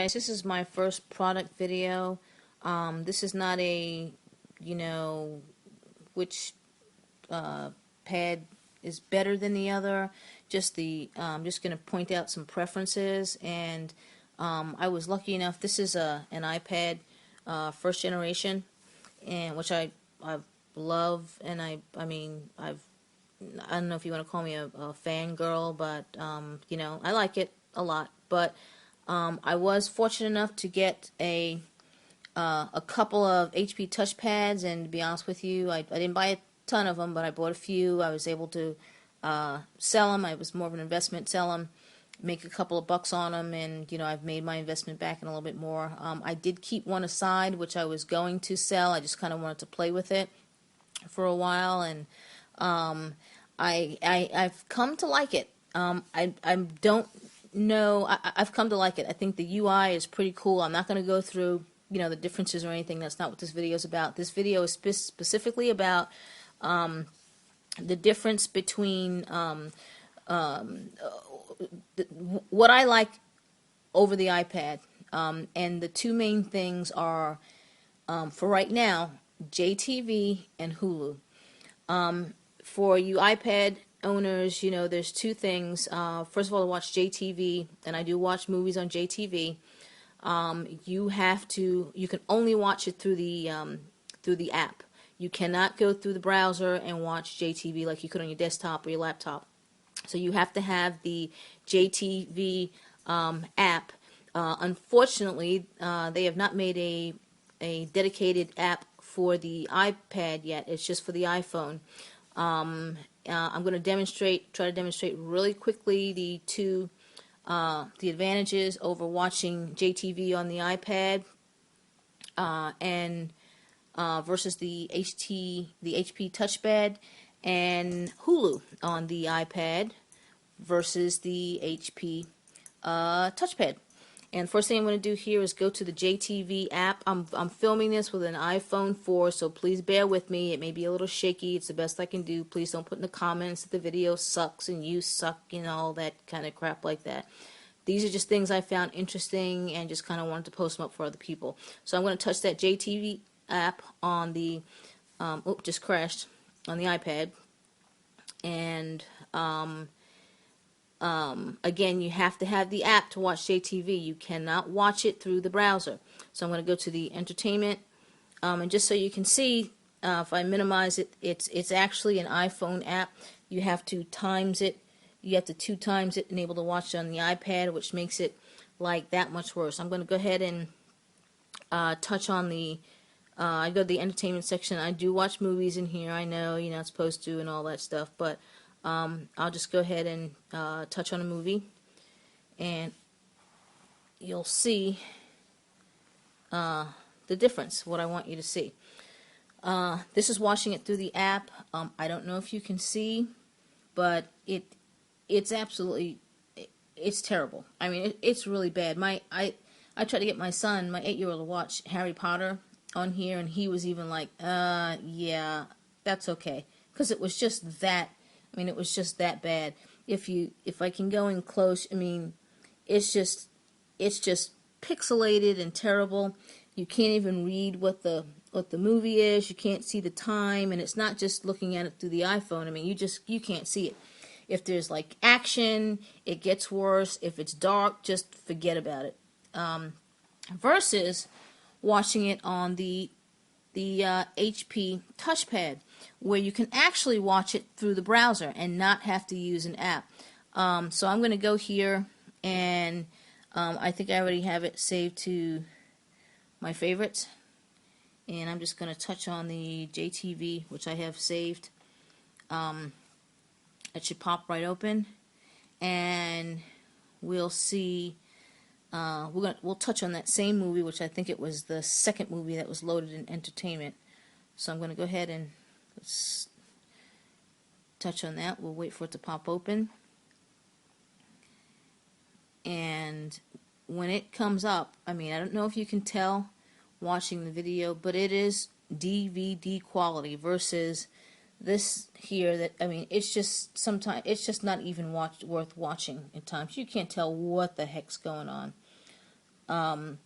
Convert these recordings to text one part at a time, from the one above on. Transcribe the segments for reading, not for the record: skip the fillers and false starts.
Guys, this is my first product video. This is not a, which pad is better than the other. I'm just going to point out some preferences. And I was lucky enough. This is an iPad first generation, and which I love. And I don't know if you want to call me a fangirl, but I like it a lot. But I was fortunate enough to get a couple of HP Touchpads, and to be honest with you, I didn't buy a ton of them, but I bought a few. I was able to sell them. I was more of an investment, sell them, make a couple of bucks on them, and I've made my investment back and a little bit more. I did keep one aside, which I was going to sell. I just kind of wanted to play with it for a while, and I've come to like it. I don't know. I've come to like it. I think the UI is pretty cool. I'm not going to go through the differences or anything. That's not what this video is about. This video is specifically about the difference between what I like over the iPad, and the two main things are, for right now, JTV and Hulu. For you iPad owners, there's two things. First of all, to watch JTV, and I do watch movies on JTV. You can only watch it through the app. You cannot go through the browser and watch JTV like you could on your desktop or your laptop. So you have to have the JTV app. Unfortunately, they have not made a dedicated app for the iPad yet. It's just for the iPhone. I'm going to try to demonstrate really quickly the advantages over watching JTV on the iPad and versus the HP Touchpad, and Hulu on the iPad versus the HP Touchpad. And first thing I'm going to do here is go to the JTV app. I'm filming this with an iPhone 4, so please bear with me. It may be a little shaky. It's the best I can do. Please don't put in the comments that the video sucks and you suck, all that kind of crap like that. These are just things I found interesting and just kind of wanted to post them up for other people. So I'm going to touch that JTV app on the, just crashed, on the iPad. And again, you have to have the app to watch JTV. You cannot watch it through the browser. So I'm going to go to the entertainment, and just so you can see, if I minimize it, it's actually an iPhone app. You have to times it. You have to 2 times it and able to watch it on the iPad, which makes it like that much worse. I'm going to go ahead and touch on the. I go to the entertainment section. I do watch movies in here. I know you're not supposed to and all that stuff, but I'll just go ahead and touch on a movie, and you'll see the difference, what I want you to see. This is watching it through the app. I don't know if you can see, but it's absolutely, it's terrible. I mean, it's really bad. I tried to get my son, my 8-year-old, to watch Harry Potter on here, and he was even like, yeah, that's okay, because it was just that. I mean, it was just that bad. If I can go in close, I mean, it's just pixelated and terrible. You can't even read what the movie is. You can't see the time, and it's not just looking at it through the iPhone. I mean, you can't see it. If there's like action, it gets worse. If it's dark, just forget about it. Versus watching it on the HP Touchpad, where you can actually watch it through the browser and not have to use an app. So I'm going to go here, and I think I already have it saved to my favorites, and I'm just going to touch on the JTV, which I have saved. It should pop right open, and we'll see. We'll touch on that same movie, which I think it was the second movie that was loaded in entertainment. So I'm going to go ahead and let's touch on that. We'll wait for it to pop open. And when it comes up, I mean, I don't know if you can tell watching the video, but it is DVD quality versus this here. That, I mean, it's just sometimes not even worth watching at times. You can't tell what the heck's going on. Also,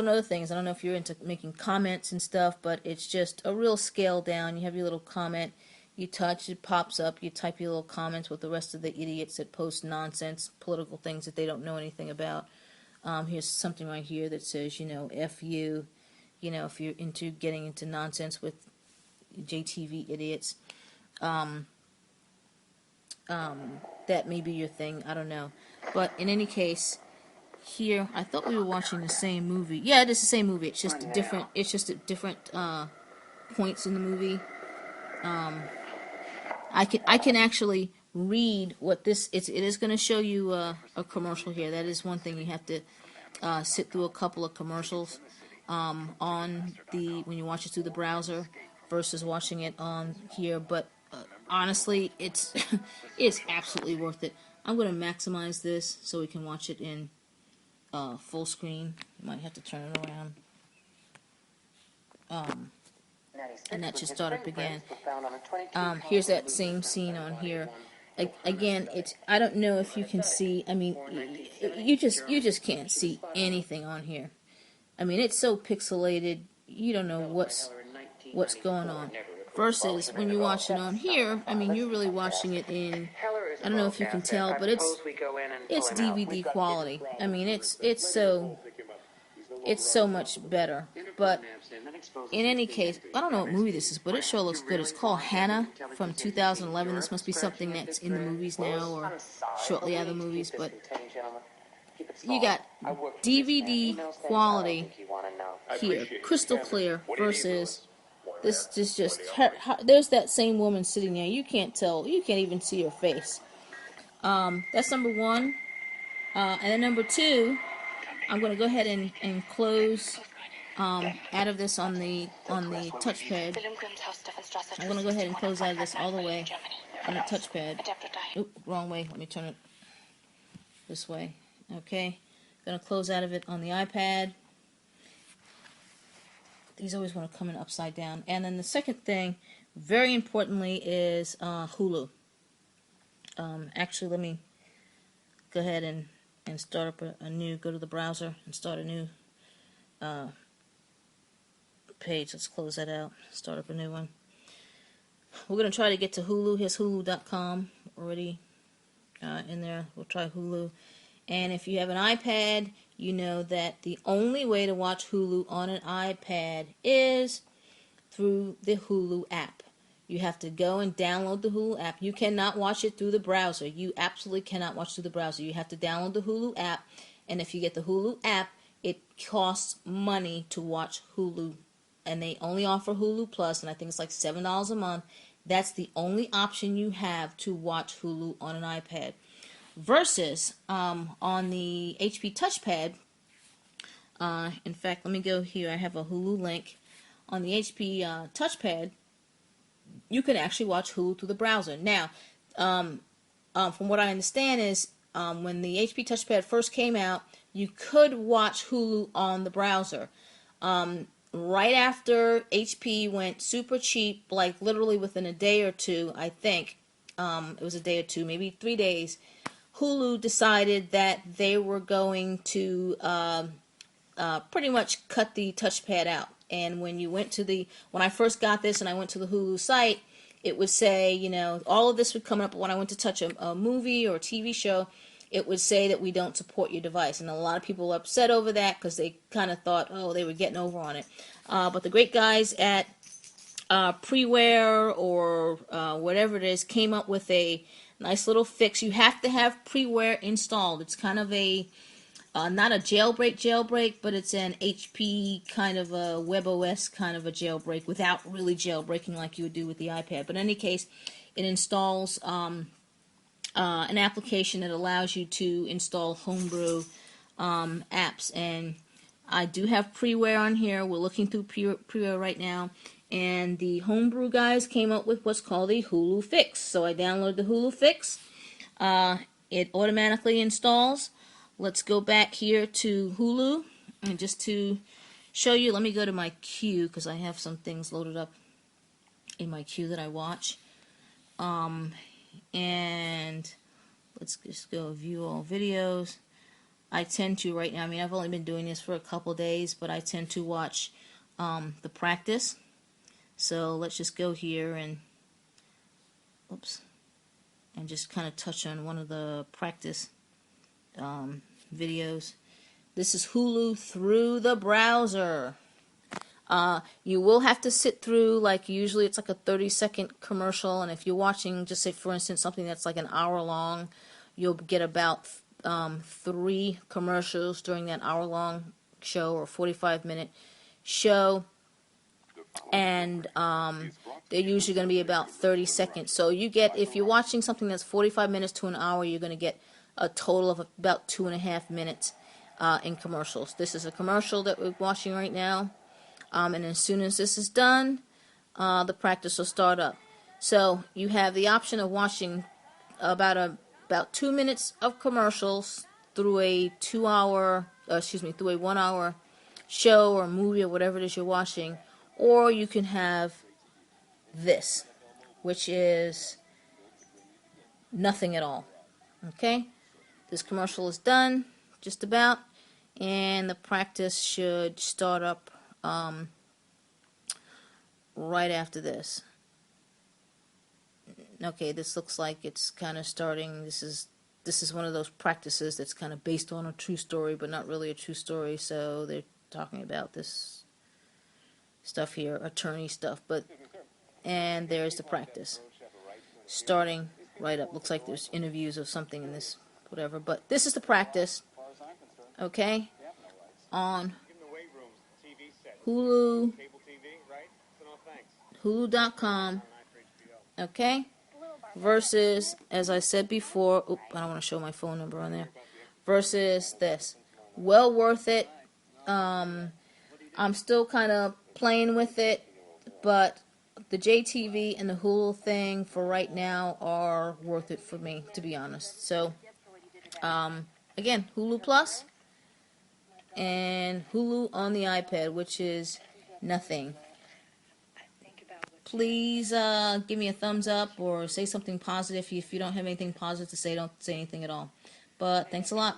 another thing is, I don't know if you're into making comments and stuff, but it's just a real scale down. You have your little comment, you touch, it pops up, you type your little comments with the rest of the idiots that post nonsense, political things that they don't know anything about. Here's something right here that says, F you, if you're into getting into nonsense with JTV idiots. That may be your thing, I don't know. But in any case, here, I thought we were watching the same movie. Yeah, it is the same movie. It's just different. It's just at different points in the movie. I can actually read what this. It is going to show you a commercial here. That is one thing you have to sit through a couple of commercials on when you watch it through the browser versus watching it on here. But honestly, it's it's absolutely worth it. I'm going to maximize this so we can watch it in full screen. You might have to turn it around. And that should start up again. Here's that same scene on here. Again, I don't know if you can see. I mean, you just can't see anything on here. I mean, it's so pixelated. You don't know what's going on. Versus when you watch it on here, I mean, you're really watching it in, I don't know if you can tell, but it's DVD quality. I mean, it's so much better. But in any case, I don't know what movie this is, but it sure looks good. It's called Hannah from 2011. This must be something that's in the movies now or shortly out of the movies. But you got DVD quality here, crystal clear, versus this is just there's that same woman sitting there. You can't tell. You can't even see her face. That's number one. And then number two, I'm going to go ahead and close out of this on the touchpad. I'm going to go ahead and close out of this all the way on the touchpad. Oop, wrong way. Let me turn it this way. Okay. Going to close out of it on the iPad. These always want to come in upside down. And then the second thing, very importantly, is Hulu. Actually, let me go ahead and start up a new, go to the browser and start a new page. Let's close that out, start up a new one. We're going to try to get to Hulu. Here's Hulu.com already in there. We'll try Hulu. And if you have an iPad, you know that the only way to watch Hulu on an iPad is through the Hulu app. You have to go and download the Hulu app. You cannot watch it through the browser. You absolutely cannot watch through the browser. You have to download the Hulu app. And if you get the Hulu app, it costs money to watch Hulu. And they only offer Hulu Plus, and I think it's like $7 a month. That's the only option you have to watch Hulu on an iPad. Versus on the HP Touchpad, in fact, let me go here. I have a Hulu link. On the HP Touchpad, you can actually watch Hulu through the browser. Now, from what I understand is when the HP Touchpad first came out, you could watch Hulu on the browser. Right after HP went super cheap, like literally within a day or two, I think, it was a day or two, maybe 3 days, Hulu decided that they were going to pretty much cut the touchpad out. And when you went to when I first got this and I went to the Hulu site, it would say, all of this would come up when I went to touch a movie or a TV show. It would say that we don't support your device. And a lot of people were upset over that because they kind of thought, they were getting over on it. But the great guys at Preware or whatever it is came up with a nice little fix. You have to have Preware installed. It's kind of a not a jailbreak, but it's an HP kind of a WebOS kind of a jailbreak without really jailbreaking like you would do with the iPad. But in any case, it installs an application that allows you to install homebrew apps. And I do have Preware on here. We're looking through Preware right now. And the homebrew guys came up with what's called a Hulu fix. So I downloaded the Hulu fix. It automatically installs. Let's go back here to Hulu. And just to show you, let me go to my queue because I have some things loaded up in my queue that I watch. And let's just go view all videos. I tend to right now, I mean, I've only been doing this for a couple days, but I tend to watch the practice. So let's just go here and, oops, and just kind of touch on one of the practice videos. This is Hulu through the browser. You will have to sit through, like usually it's like a 30-second commercial, and if you're watching, just say for instance, something that's like an hour long, you'll get about 3 commercials during that hour-long show or 45-minute show, and they're usually going to be about 30 seconds. So you get, if you're watching something that's 45 minutes to an hour, you're going to get a total of about 2.5 minutes in commercials. This is a commercial that we're watching right now, and as soon as this is done, the practice will start up. So you have the option of watching about 2 minutes of commercials through a 1 hour show or movie or whatever it is you're watching, or you can have this, which is nothing at all. Okay, this commercial is done, just about, and the practice should start up right after this. Okay, this looks like it's kind of starting. This is one of those practices that's kind of based on a true story, but not really a true story. So they're talking about this stuff here, attorney stuff. And there's the practice starting right up. Looks like there's interviews of something in this, whatever. But this is the practice. Okay, on Hulu, Hulu.com. Okay. Versus, as I said before, I don't want to show my phone number on there, versus this. Well worth it. I'm still kind of playing with it, but the JTV and the Hulu thing for right now are worth it for me, to be honest. So, again, Hulu Plus and Hulu on the iPad, which is nothing. Please give me a thumbs up or say something positive. If you don't have anything positive to say, don't say anything at all. But thanks a lot.